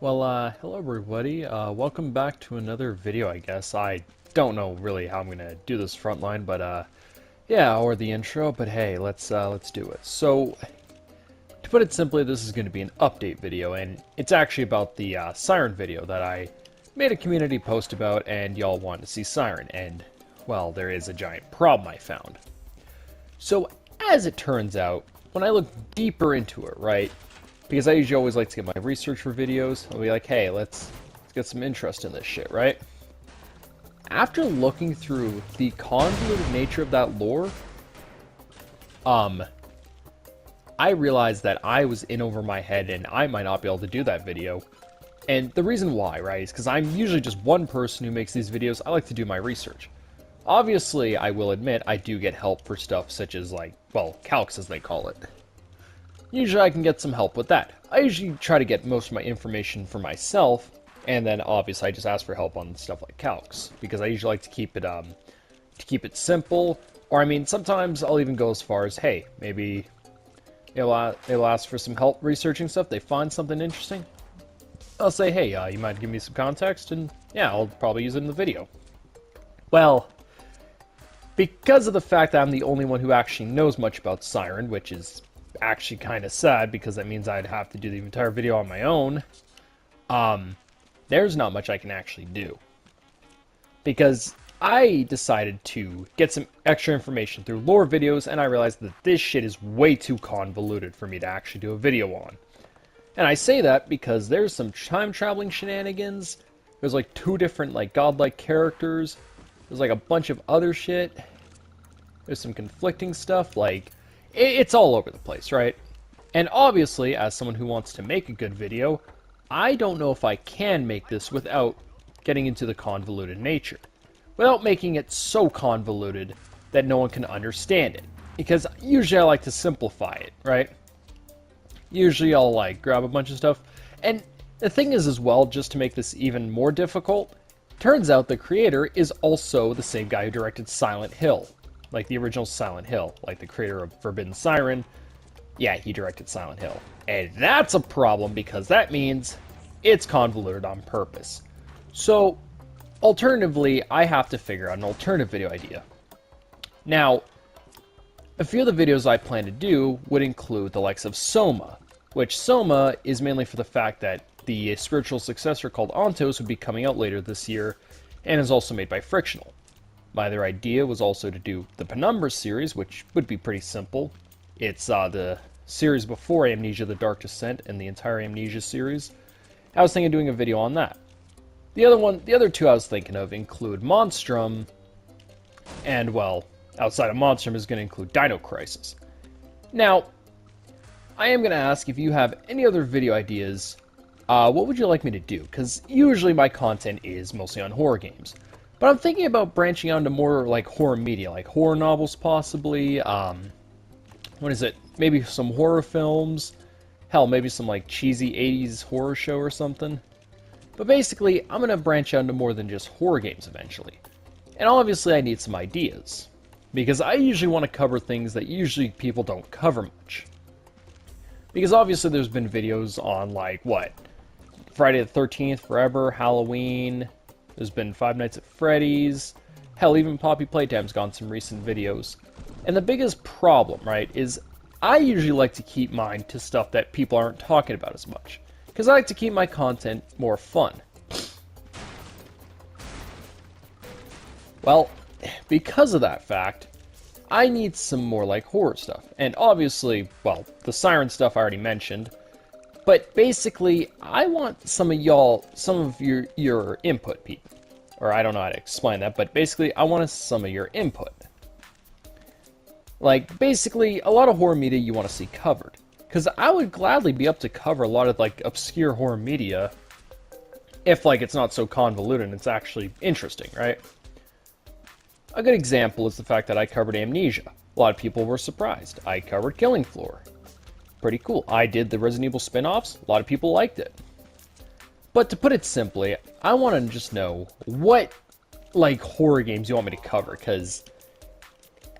Hello everybody. Welcome back to another video, I guess. I don't know really how I'm gonna do this frontline, but yeah, or the intro, but hey, let's do it. So, to put it simply, this is gonna be an update video, and it's actually about the Siren video that I made a community post about, and y'all wanted to see Siren, and, well, there is a giant problem I found. So, as it turns out, when I look deeper into it, right, because I usually always like to get my research for videos. I'll be like, hey, let's get some interest in this shit, right? After looking through the convoluted nature of that lore, I realized that I was in over my head and I might not be able to do that video. And the reason why, right, is because I'm usually just one person who makes these videos. I like to do my research. Obviously, I will admit, I do get help for stuff such as, like, well, calcs as they call it. Usually I can get some help with that. I usually try to get most of my information for myself, and then obviously I just ask for help on stuff like calcs, because I usually like to keep it simple, or I mean, sometimes I'll even go as far as, hey, maybe they'll ask for some help researching stuff, they find something interesting. I'll say, hey, you might give me some context, and yeah, I'll probably use it in the video. Well, because of the fact that I'm the only one who actually knows much about Siren, which is actually kind of sad because that means I'd have to do the entire video on my own, there's not much I can actually do. Because I decided to get some extra information through lore videos, and I realized that this shit is way too convoluted for me to actually do a video on. And I say that because there's some time-traveling shenanigans, there's like 2 different like godlike characters, there's like a bunch of other shit, there's some conflicting stuff, like it's all over the place, right? And obviously, as someone who wants to make a good video, I don't know if I can make this without getting into the convoluted nature. Without making it so convoluted that no one can understand it. Because usually I like to simplify it, right? Usually I'll like grab a bunch of stuff. And the thing is as well, just to make this even more difficult, turns out the creator is also the same guy who directed Silent Hill. Like the original Silent Hill, like the creator of Forbidden Siren. Yeah, he directed Silent Hill. And that's a problem because that means it's convoluted on purpose. So, alternatively, I have to figure out an alternative video idea. Now, a few of the videos I plan to do would include the likes of Soma, which Soma is mainly for the fact that the spiritual successor called Ontos would be coming out later this year, and is also made by Frictional. My other idea was also to do the Penumbra series, which would be pretty simple. It's the series before Amnesia: The Dark Descent and the entire Amnesia series. I was thinking of doing a video on that. The other 2 I was thinking of include Monstrum, and well, outside of Monstrum is going to include Dino Crisis. Now, I am going to ask if you have any other video ideas, what would you like me to do? Because usually my content is mostly on horror games. But I'm thinking about branching out into more like horror media, like horror novels possibly, what is it, maybe some horror films, hell, maybe some like cheesy 80s horror show or something. But basically, I'm going to branch out into more than just horror games eventually. And obviously I need some ideas, because I usually want to cover things that usually people don't cover much. Because obviously there's been videos on like, what, Friday the 13th, Forever, Halloween. There's been Five Nights at Freddy's. Hell, even Poppy Playtime's gone some recent videos. And the biggest problem, right, is I usually like to keep mine to stuff that people aren't talking about as much. Because I like to keep my content more fun. Well, because of that fact, I need some more, like, horror stuff. And obviously, well, the Siren stuff I already mentioned. But basically, I want some of your input, people. Or I don't know how to explain that, but basically, I want some of your input. Like, basically, a lot of horror media you want to see covered. Because I would gladly be up to cover a lot of, like, obscure horror media if, like, it's not so convoluted and it's actually interesting, right? A good example is the fact that I covered Amnesia. A lot of people were surprised. I covered Killing Floor. Pretty cool. I did the Resident Evil spin-offs. A lot of people liked it. But to put it simply, I want to just know what, like, horror games you want me to cover, because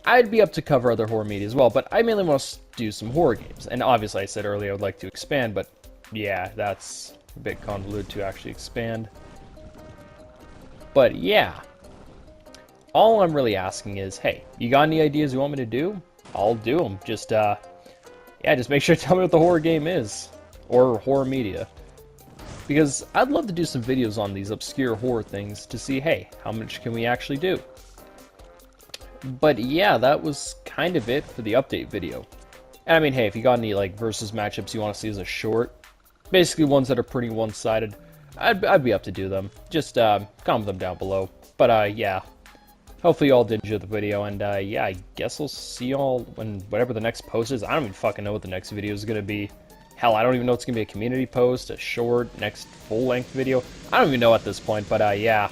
I'd be up to cover other horror media as well, but I mainly want to do some horror games. And obviously I said earlier I would like to expand, but yeah, that's a bit convoluted to actually expand. But yeah, all I'm really asking is, hey, you got any ideas you want me to do? I'll do them. Just, yeah, just make sure to tell me what the horror game is. Or horror media. Because I'd love to do some videos on these obscure horror things to see, hey, how much can we actually do? But yeah, that was kind of it for the update video. And I mean, hey, if you got any like versus matchups you want to see as a short, basically ones that are pretty one-sided, I'd be up to do them. Just comment them down below. But yeah, hopefully you all did enjoy the video, and yeah, I guess I'll see y'all when whatever the next post is. I don't even fucking know what the next video is gonna be. Hell, I don't even know if it's gonna be a community post, a short, next full-length video. I don't even know at this point. But yeah,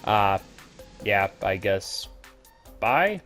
yeah, I guess. Bye.